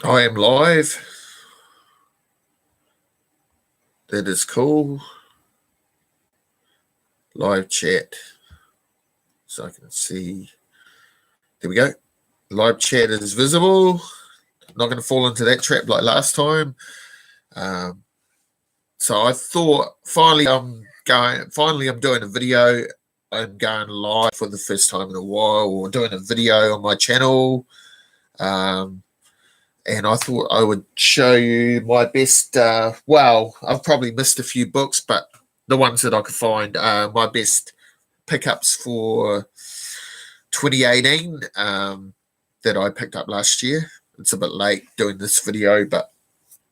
I am live. That is cool. Live chat. So I can see. There we go. Live chat is visible. Not going to fall into that trap like last time. So I thought finally I'm doing a video. I'm going live for the first time in a while, or doing a video on my channel. And I thought I would show you my best. I've probably missed a few books, but the ones that I could find, my best pickups for 2018 that I picked up last year. It's a bit late doing this video, but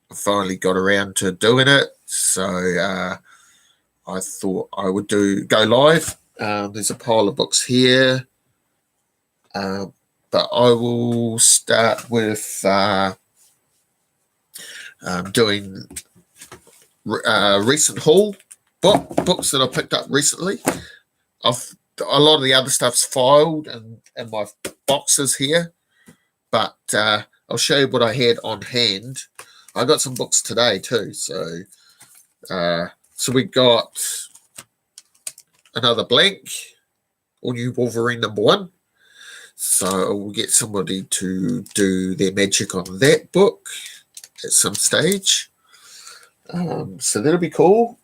I finally got around to doing it. So I thought I would go live. There's a pile of books here. But I will start with doing recent haul books that I picked up recently. A lot of the other stuff's filed in my boxes here, but I'll show you what I had on hand. I got some books today too, so we got another blank, All New Wolverine #1. So we'll get somebody to do their magic on that book at some stage. So that'll be cool.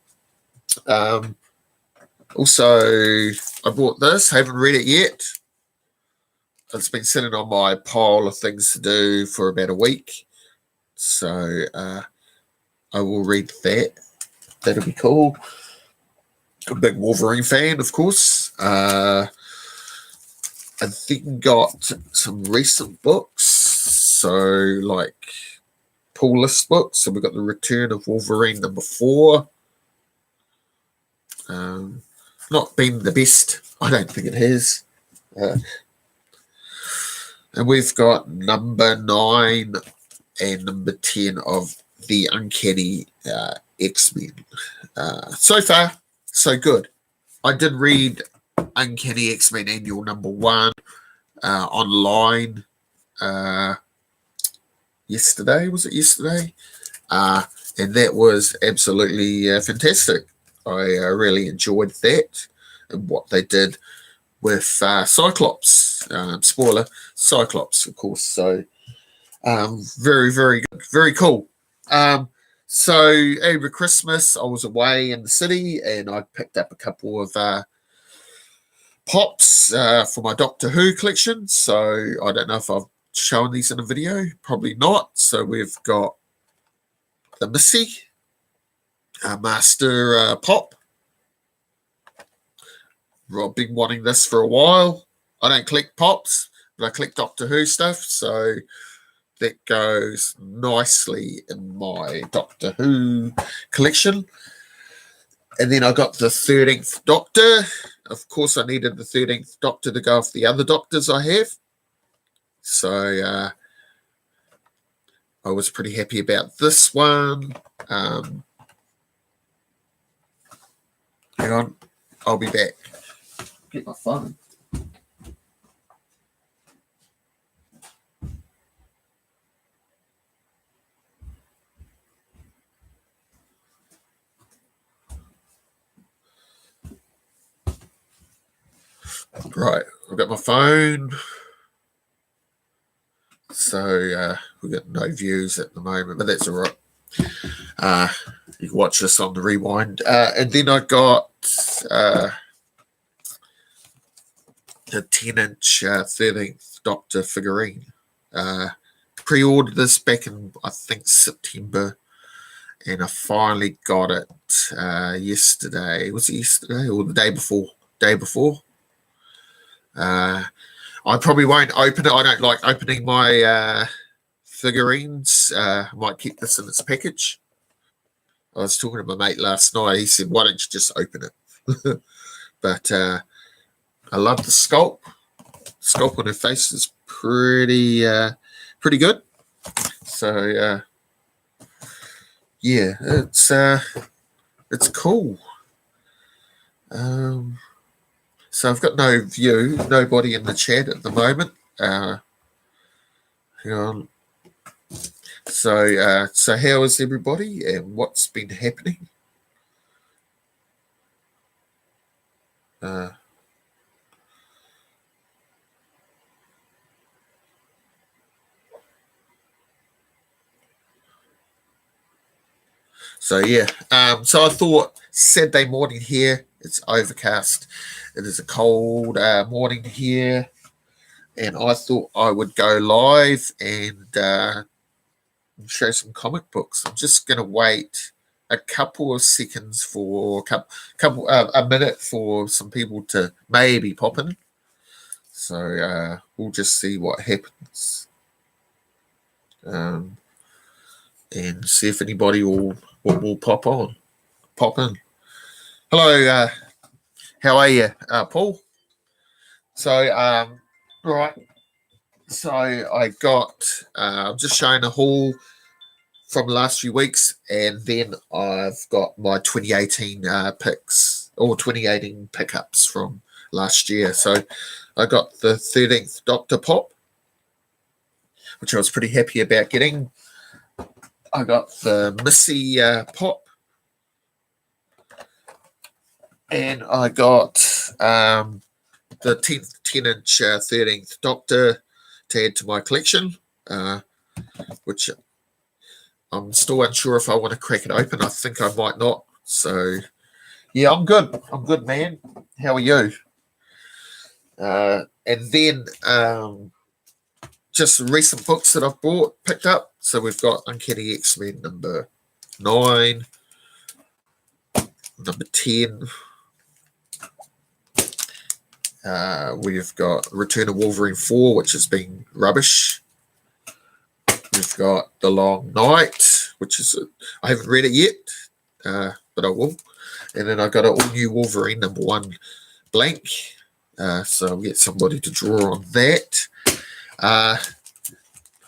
Also, I bought this. Haven't read it yet. It's been sitting on my pile of things to do for about a week. So I will read that. That'll be cool. A big Wolverine fan, of course. I then got some recent books, so like pull list books. So we got The Return of Wolverine #4. Not been the best. I don't think it has. And we've got #9 and #10 of The Uncanny X-Men. So far, so good. I did read Uncanny X-Men Annual #1 online yesterday. Was it yesterday? And that was absolutely fantastic. I really enjoyed that and what they did with Cyclops. Spoiler, Cyclops, of course. So very, very good. Very cool. So over Christmas, I was away in the city and I picked up a couple of pops for my Doctor Who collection. So I don't know if I've shown these in a video. Probably not. So we've got the Missy Master Pop. I've been wanting this for a while. I don't collect pops, but I collect Doctor Who stuff. So that goes nicely in my Doctor Who collection. And then I got the 13th Doctor. Of course, I needed the 13th Doctor to go off the other Doctors I have. So I was pretty happy about this one. Hang on, I'll be back. Get my phone. Right, I've got my phone. So we've got no views at the moment, but that's all right. You can watch this on the rewind. And then I got a 10-inch 13th Doctor figurine. Pre-ordered this back in, I think, September. And I finally got it yesterday. Was it yesterday or the day before? Day before. I probably won't open it. I don't like opening my figurines. I might keep this in its package. I was talking to my mate last night. He said, why don't you just open it? But I love the sculpt. Sculpt on her face is pretty good. So yeah, it's cool. So I've got nobody in the chat at the moment. Hang on. So how is everybody and what's been happening? Uh, so yeah, so I thought Saturday morning here, it's overcast. It is a cold morning here, and I thought I would go live and show some comic books. I'm just going to wait a couple of seconds for a minute for some people to maybe pop in. So we'll just see what happens, um, and see if anybody will pop in. Hello, how are you, Paul? So right, so I got I'm just showing a haul from the last few weeks, and then I've got my 2018 picks or 2018 pickups from last year. So I got the 13th Doctor Pop, which I was pretty happy about getting. I got the Missy Pop, and I got the 10-inch 13th Doctor to add to my collection, which I'm still unsure if I want to crack it open. I think I might not. So, yeah, I'm good. I'm good, man. How are you? And then just some recent books that I've picked up. So we've got Uncanny X-Men number 9, number 10. We've got Return of Wolverine 4, which has been rubbish. We've got The Long Night, which is I haven't read it yet, but I will. And then I've got an all-new Wolverine number 1 blank. So I'll get somebody to draw on that. I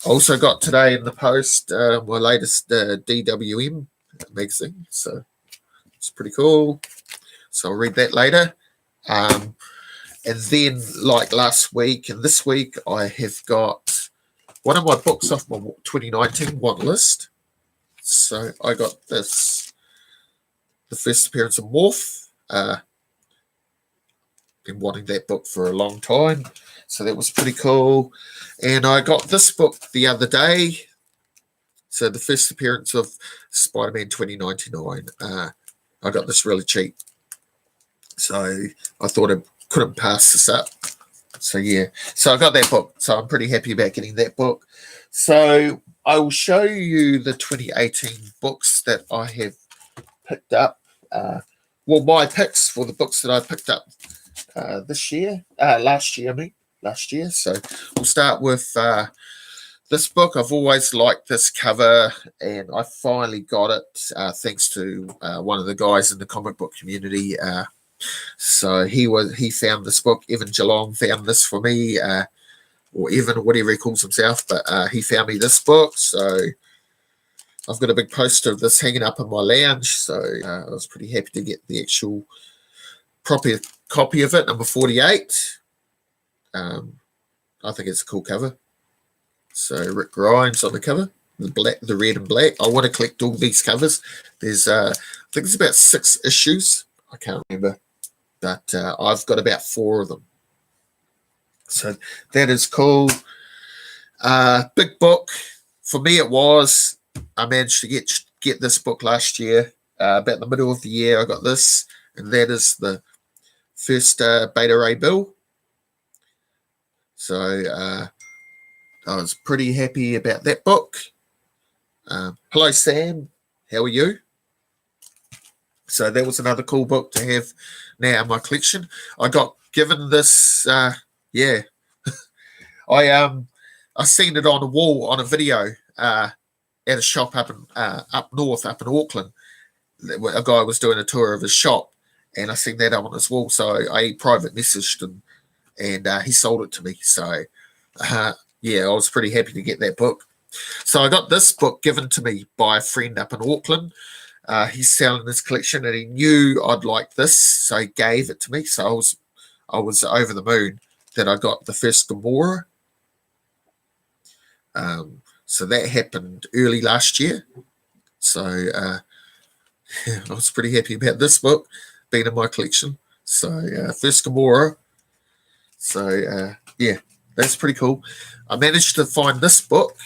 also got today in the post my latest DWM magazine. So it's pretty cool. So I'll read that later. And then, like last week and this week, I have got one of my books off my 2019 want list. So I got this, the first appearance of Morph. Been wanting that book for a long time, so that was pretty cool. And I got this book the other day. So the first appearance of Spider-Man 2099. I got this really cheap, so I thought I couldn't pass this up. So yeah, so I got that book. So I'm pretty happy about getting that book. So I will show you the 2018 books that I have picked up. Well, my picks for the books that I picked up last year. So we'll start with this book. I've always liked this cover, and I finally got it thanks to one of the guys in the comic book community. So he found this book. Evan Geelong found this for me, or Evan, whatever he calls himself, but he found me this book. So I've got a big poster of this hanging up in my lounge. So I was pretty happy to get the actual proper copy of it, number 48. I think it's a cool cover. So Rick Grimes on the cover, the red and black. I want to collect all these covers. There's I think it's about 6 issues. I can't remember, but I've got about 4 of them. So that is cool. Big book for me. It was. I managed to get this book last year. About the middle of the year, I got this, and that is the first Beta Ray Bill. So I was pretty happy about that book. Hello, Sam. How are you? So that was another cool book to have now in my collection. I got given this. Yeah, I seen it on a wall on a video at a shop up north, up in Auckland. A guy was doing a tour of his shop, and I seen that up on his wall. So I private messaged him, and he sold it to me. So yeah, I was pretty happy to get that book. So I got this book given to me by a friend up in Auckland. He's selling his collection, and he knew I'd like this, so he gave it to me. So I was over the moon that I got the first Gamora. So that happened early last year. So I was pretty happy about this book being in my collection. So first Gamora. So yeah, that's pretty cool. I managed to find this book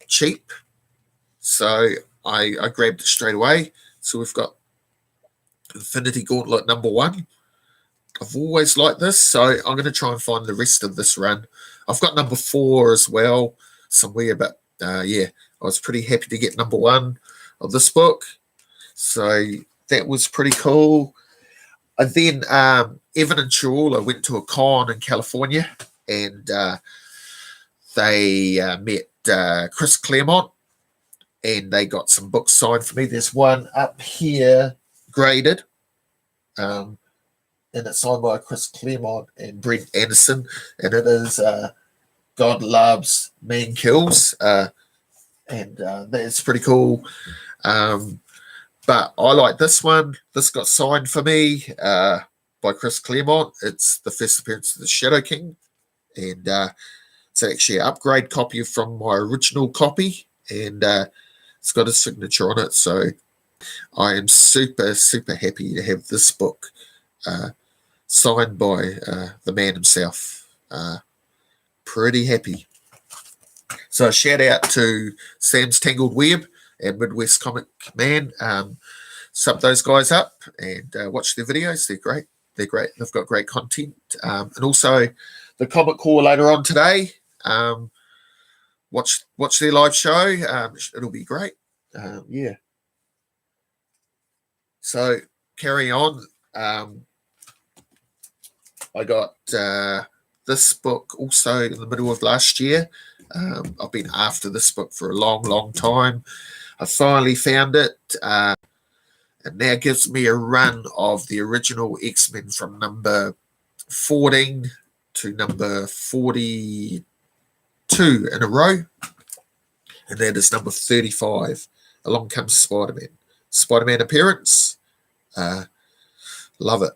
cheap. So I grabbed it straight away. So we've got Infinity Gauntlet #1. I've always liked this, so I'm going to try and find the rest of this run. I've got #4 as well somewhere, but yeah, I was pretty happy to get #1 of this book. So that was pretty cool. And then Evan and Chirola went to a con in California, and they met Chris Claremont, and they got some books signed for me. There's one up here graded, and it's signed by Chris Claremont and Brent Anderson, and it is God Loves, Man Kills, and that's pretty cool. But I like this one. This got signed for me by Chris Claremont. It's the first appearance of the Shadow King, and it's actually an upgrade copy from my original copy, and it's got a signature on it. So I am super, super happy to have this book signed by the man himself. Pretty happy. So shout out to Sam's Tangled Web and Midwest Comic Man. Sub those guys up and watch their videos. They're great. They're great. They've got great content. And also the Comic Core later on today. Watch their live show. It'll be great. Yeah. So carry on. I got this book also in the middle of last year. I've been after this book for a long, long time. I finally found it. And now gives me a run of the original X-Men from number 14 to number 42 in a row. And that is number 35. Along Comes Spider-Man. Spider-Man appearance. Love it.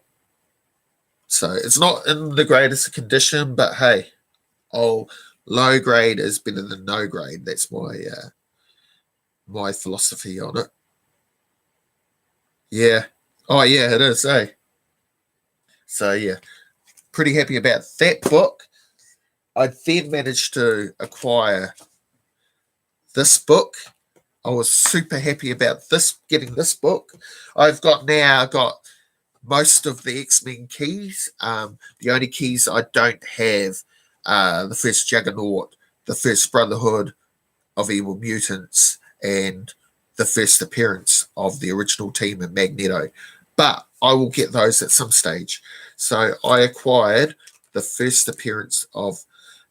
So it's not in the greatest condition, but hey, low grade is better than no grade. That's my philosophy on it. Yeah. Oh, yeah, it is, eh? So, yeah, pretty happy about that book. I then managed to acquire this book. I was super happy about getting this book. I've got most of the X-Men keys. The only keys I don't have are the first Juggernaut, the first Brotherhood of Evil Mutants, and the first appearance of the original team in Magneto. But I will get those at some stage. So I acquired the first appearance of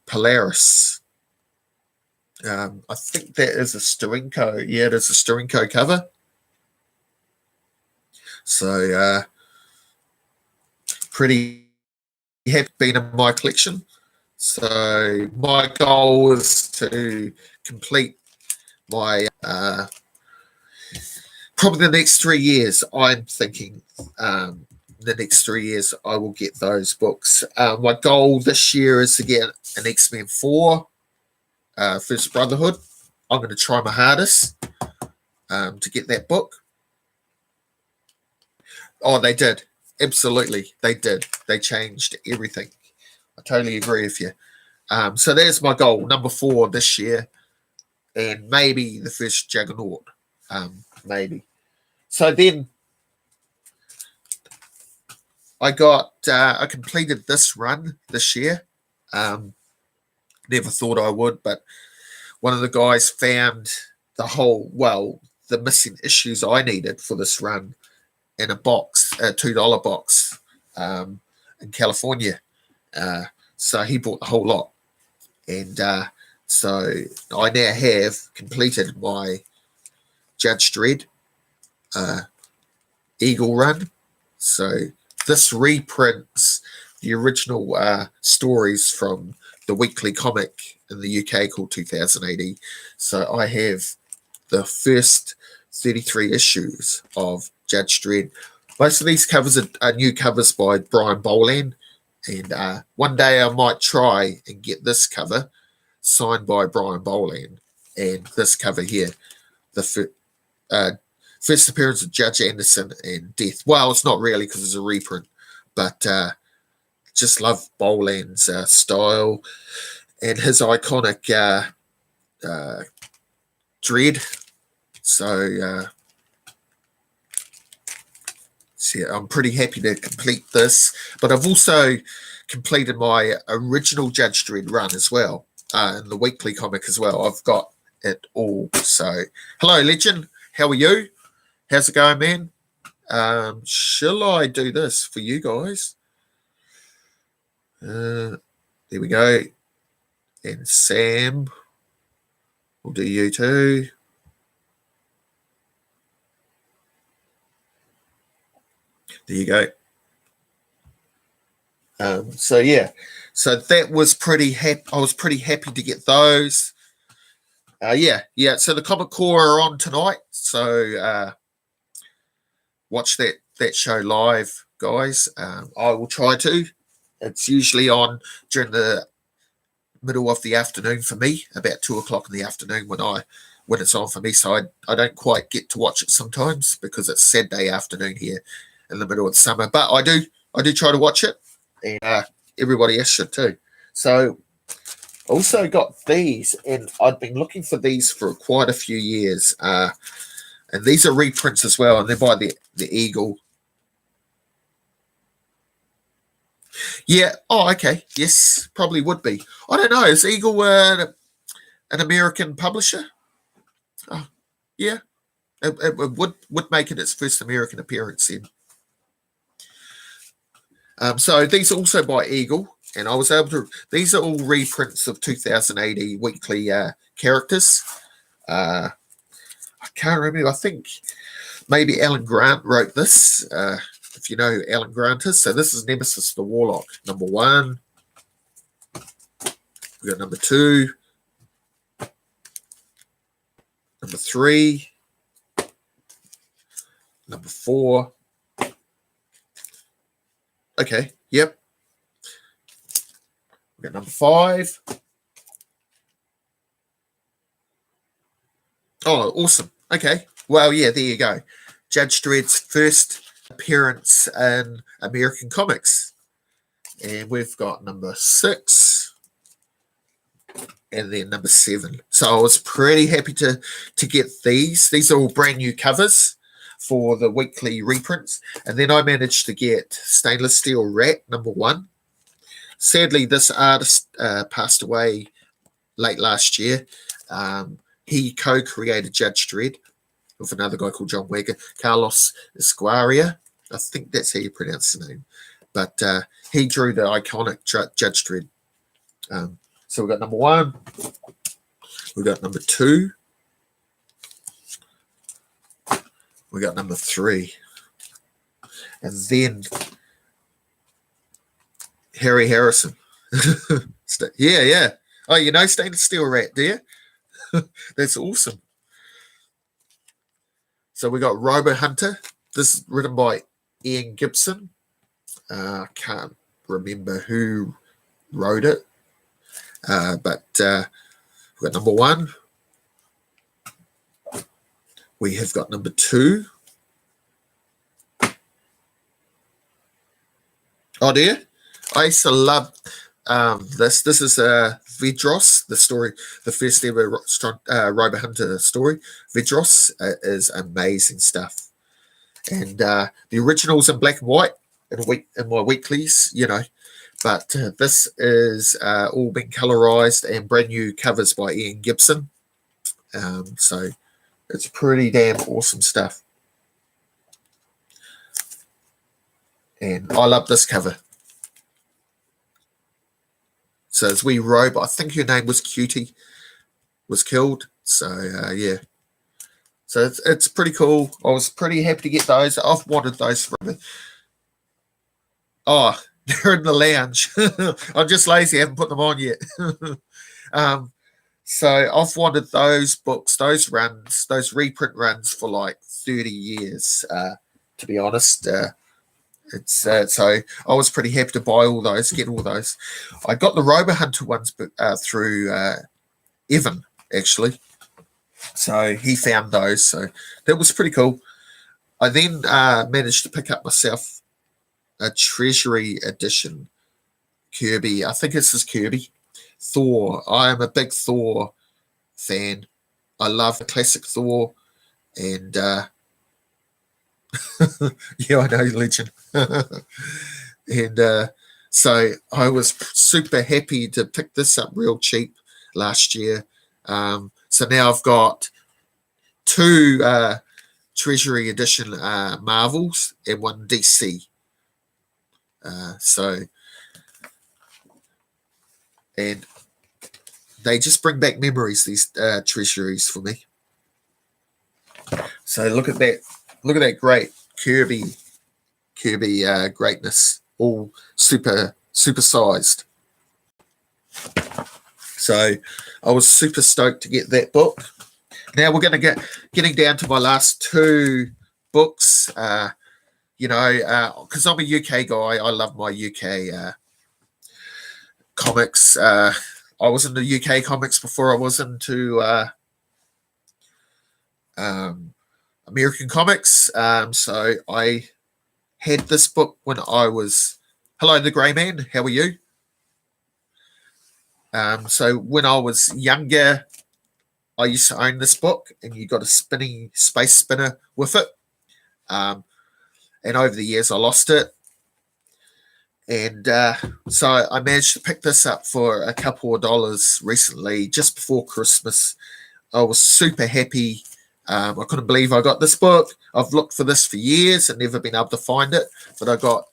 Polaris. I think that is a Steranko. Yeah, it is a Steranko cover. So pretty happy being in my collection. So my goal is to complete my probably the next 3 years. I'm thinking the next 3 years I will get those books. My goal this year is to get an X-Men 4 First Brotherhood. I'm going to try my hardest to get that book. Oh, they did. Absolutely, they did. They changed everything. I totally agree with you. So there's my goal, number 4 this year, and maybe the first Juggernaut, maybe. So then I completed this run this year. Never thought I would, but one of the guys found the missing issues I needed for this run in a box, a $2 box in California. So he bought the whole lot. And so I now have completed my Judge Dredd Eagle run. So this reprints the original stories from the weekly comic in the UK called 2080. So I have the first 33 issues of Judge Dredd. Most of these covers are new covers by Brian Boland, and one day I might try and get this cover signed by Brian Boland. And this cover here, the first appearance of Judge Anderson and Death. Well, it's not really because it's a reprint, but just love Boland's style and his iconic dread. So yeah, I'm pretty happy to complete this, but I've also completed my original Judge Dredd run as well, in the weekly comic as well. I've got it all. So, hello, Legend. How are you? How's it going, man? Shall I do this for you guys? There we go. And Sam, we'll do you too. There you go. So yeah, so that was pretty happy. I was pretty happy to get those. Yeah. So the Comic Core are on tonight. So watch that show live, guys. I will try to. It's usually on during the middle of the afternoon for me, about 2:00 in the afternoon when it's on for me. So I don't quite get to watch it sometimes because it's Saturday afternoon here in the middle of the summer. But I do try to watch it, and everybody else should too. So also got these, and I've been looking for these for quite a few years. And these are reprints as well, and they're by the Eagle. Yeah. Oh, okay. Yes, probably would be. I don't know. Is Eagle an American publisher? Oh, yeah. It would make it its first American appearance in. So these are also by Eagle, and I was able to. These are all reprints of 2080 weekly characters. I can't remember. I think maybe Alan Grant wrote this. If you know who Alan Grant is. So this is Nemesis the Warlock, number 1. We got number 2, number 3, number 4. Okay, yep. We got number 5. Oh, awesome. Okay. Well, yeah, there you go. Judge Dredd's first appearance in American comics. And we've got number 6 and then number 7. So I was pretty happy to get these. These are all brand new covers for the weekly reprints. And then I managed to get Stainless Steel Rat, number 1. Sadly, this artist passed away late last year. He co-created Judge Dredd with another guy called John Wagner, Carlos Esquarria. I think that's how you pronounce the name. But he drew the iconic Judge Dredd. So we've got number 1. We've got number 2. We got number 3. And then Harry Harrison. Yeah. Oh, you know Stainless Steel Rat, do you? That's awesome. So we got Robo Hunter. This is written by Ian Gibson. I can't remember who wrote it. But we've got number 1. We have got number 2. Oh, dear. I used to love this. This is Vedros, the story, the first ever Robo Hunter story. Vedros is amazing stuff. And the original's in black and white in my weeklies, But this is all been colorized and brand new covers by Ian Gibson. So it's pretty damn awesome stuff. And I love this cover. So as we Robo, I think her name was Cutie, was killed. So yeah. So it's pretty cool. I was pretty happy to get those. I've wanted those forever. Oh, they're in the lounge. I'm just lazy. I haven't put them on yet. So I've wanted those books, those runs, those reprint runs for like 30 years, to be honest. So I was pretty happy to buy all those, get all those. I got the Robo Hunter ones through Evan, actually. So he found those. So that was pretty cool. I then managed to pick up myself a Treasury Edition Kirby. I think this is Kirby. Thor. I am a big Thor fan. I love the classic Thor. And yeah, I know, legend. And so I was super happy to pick this up real cheap last year. So now I've got two Treasury Edition Marvels and one DC. And they just bring back memories, these treasuries for me. So look at that. Look at that great Kirby greatness, all super sized. So I was super stoked to get that book. Now we're going to getting down to my last two books. Because I'm a UK guy, I love my UK comics. I was into UK comics before I was into American comics. So I had this book when I was. Hello, the Grey Man. How are you? So when I was younger, I used to own this book, and you got a spinning space spinner with it. And over the years, I lost it. And so I managed to pick this up for a couple of dollars recently, just before Christmas. I was super happy. I couldn't believe I got this book. I've looked for this for years and never been able to find it, but I got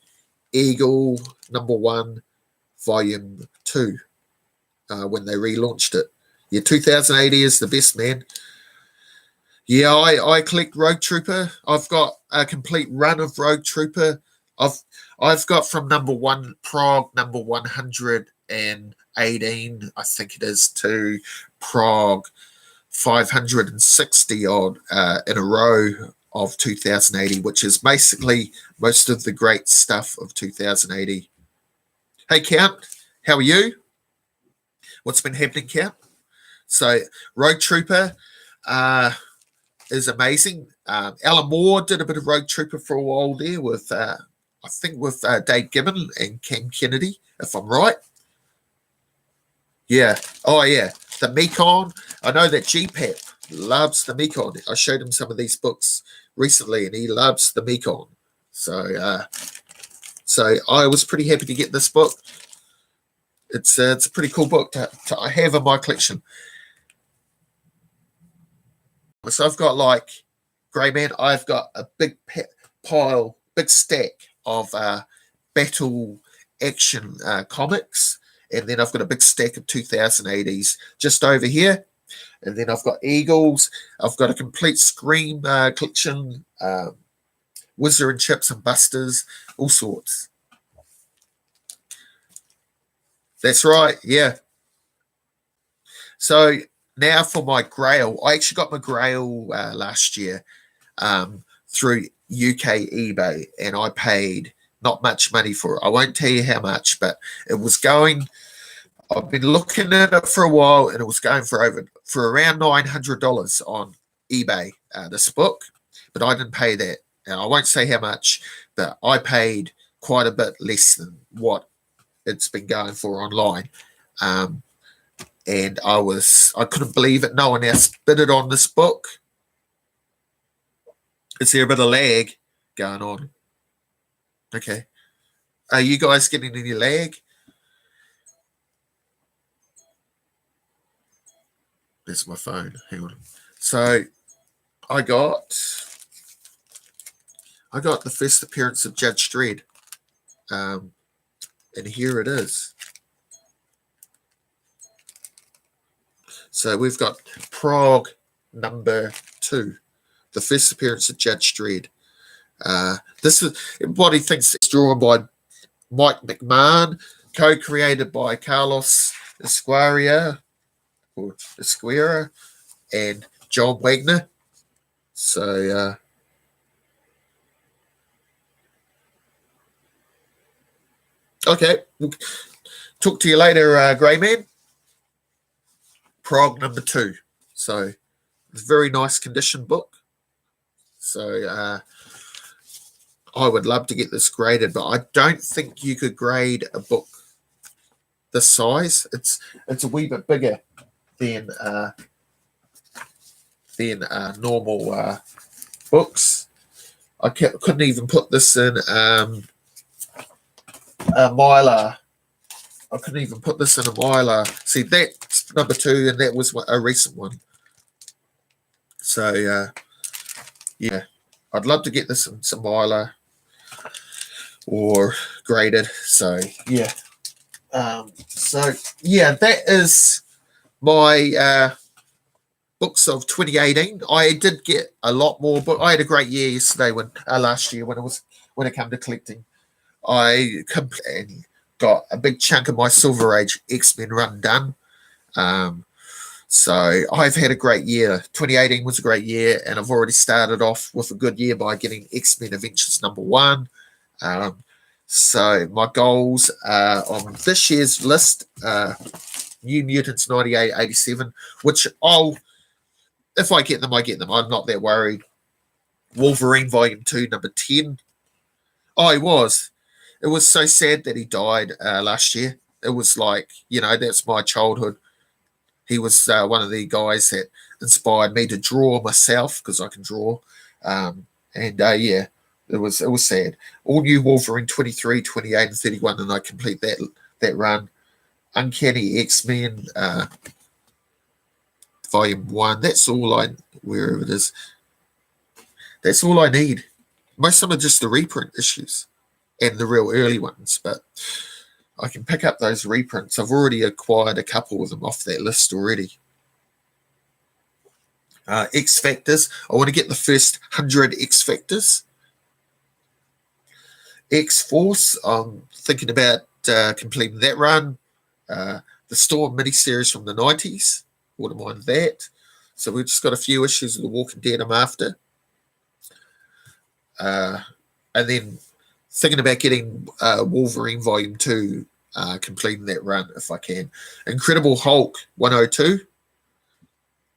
Eagle #1, Volume 2 when they relaunched it. Yeah, 2080 is the best, man. Yeah, I collect Rogue Trooper. I've got a complete run of Rogue Trooper. I've got from #1 Prague #118, I think it is, to Prague 560 odd in a row of 2080, which is basically most of the great stuff of 2080. Hey, Count, how are you? What's been happening, Count? So, Rogue Trooper is amazing. Alan Moore did a bit of Rogue Trooper for a while there with, I think, with Dave Gibbon and Cam Kennedy, if I'm right. Yeah. Oh, yeah. The Mekon. I know that GPAP loves the Mekon. I showed him some of these books recently, and he loves the Mekon. So I was pretty happy to get this book. It's a pretty cool book to have in my collection. So I've got, like, Grey Man, I've got a big stack of battle action comics. And then I've got a big stack of 2080s just over here. And then I've got Eagles. I've got a complete Scream collection, Whizzer and Chips and Busters, all sorts. That's right, yeah. So now for my Grail. I actually got my Grail last year through UK eBay, and I paid not much money for it. I won't tell you how much, but it was going. I've been looking at it for a while, and it was going for around $900 on eBay. This book, but I didn't pay that. And I won't say how much, but I paid quite a bit less than what it's been going for online. And I couldn't believe it. No one else bid it on this book. Is there a bit of lag going on? Okay. Are you guys getting any lag? There's my phone. Hang on. So I got the first appearance of Judge Dredd. And here it is. So we've got Prague #2, the first appearance of Judge Dredd. This is what he thinks it's drawn by Mike McMahon, co-created by Carlos Esquire and John Wagner. So okay, talk to you later, Grey Man. Prog #2. So it's a very nice condition book. So I would love to get this graded, but I don't think you could grade a book this size. It's a wee bit bigger than normal books. I couldn't even put this in a Mylar. I couldn't even put this in a Mylar. See, that's #2, and that was a recent one. So, yeah, I'd love to get this in some Mylar or graded. So, yeah. That is my books of 2018. I did get a lot more, but I had a great year yesterday last year when it came to collecting. I got a big chunk of my Silver Age X-Men run done. So I've had a great year. 2018 was a great year, and I've already started off with a good year by getting X-Men Adventures #1. So my goals on this year's list, New Mutants 98-87, which if I get them, I get them. I'm not that worried. Wolverine Volume 2, #10. Oh, it was so sad that he died last year. It was like, that's my childhood. He was one of the guys that inspired me to draw myself, because I can draw. It was sad. All new Wolverine 23, 28, and 31, and I complete that run. Uncanny X-Men Volume 1. That's all wherever it is. That's all I need. Most of them are just the reprint issues and the real early ones, but I can pick up those reprints. I've already acquired a couple of them off that list already. X Factors. I want to get the first 100 X Factors. X Force. I'm thinking about completing that run. The Storm miniseries from the 90s. Wouldn't mind that. So we've just got a few issues of The Walking Dead I'm after. And then thinking about getting Wolverine Volume 2, completing that run if I can. Incredible Hulk 102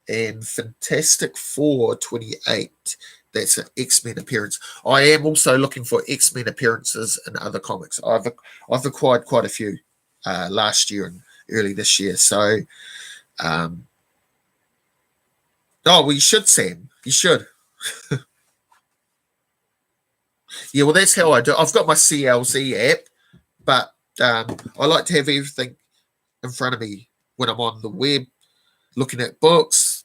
and Fantastic Four 28. That's an X-Men appearance. I am also looking for X-Men appearances in other comics. I've acquired quite a few last year and early this year. So, you should, Sam. You should. Yeah, well, that's how I do. I've got my CLZ app, but I like to have everything in front of me when I'm on the web, looking at books,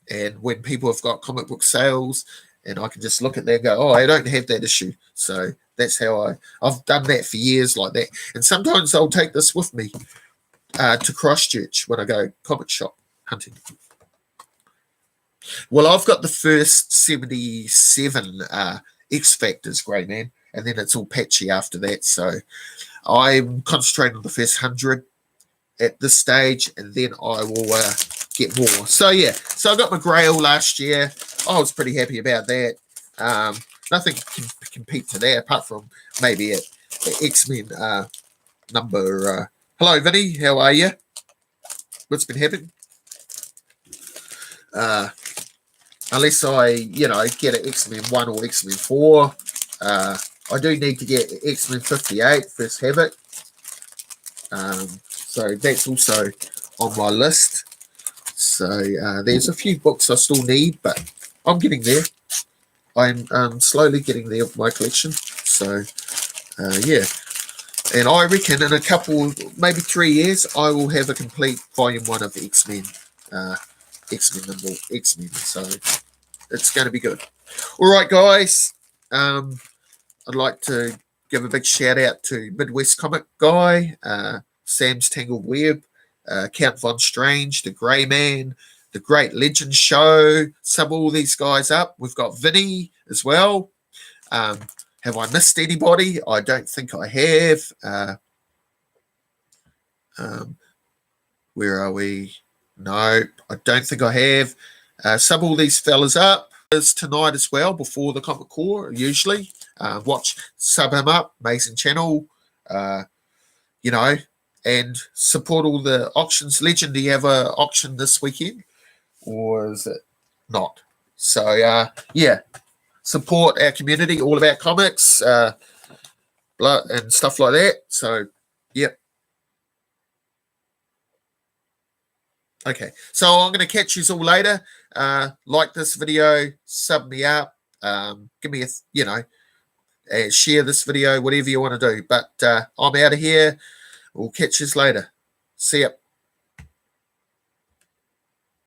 and when people have got comic book sales, and I can just look at that and go, oh, I don't have that issue. So that's how I've done that for years like that. And sometimes I'll take this with me to Christchurch when I go comic shop hunting. Well, I've got the first 77 X Factors, great man, and then it's all patchy after that. So I'm concentrating on the first 100 at this stage, and then I will get more. So yeah, so I got my Grail last year. I was pretty happy about that. Nothing can compete to that apart from maybe at X-Men number. Hello, Vinny. How are you? What's been happening? Unless I, get an X-Men 1 or X-Men 4. I do need to get X-Men 58, First Havoc. So that's also on my list. So there's a few books I still need, but I'm getting there. I'm slowly getting there with my collection. So, yeah. And I reckon in a couple, maybe 3 years, I will have a complete Volume 1 of X-Men. X-Men. So it's going to be good. All right, guys. I'd like to give a big shout out to Midwest Comic Guy, Sam's Tangled Web, Count Von Strange, The Grey Man, The Great Legend Show. Sum all these guys up. We've got Vinny as well. Have I missed anybody? I don't think I have. Where are we? No, I don't think I have. Sub all these fellas up tonight as well before the Comic Core, usually. Sub him up, amazing channel. and support all the auctions. Legend, do you have an auction this weekend, or is it not? So yeah, support our community, all about comics, and stuff like that. So yep. Okay, so I'm going to catch you all later. Like this video, sub me up, give me share this video, whatever you want to do. But I'm out of here. We'll catch you later. See ya.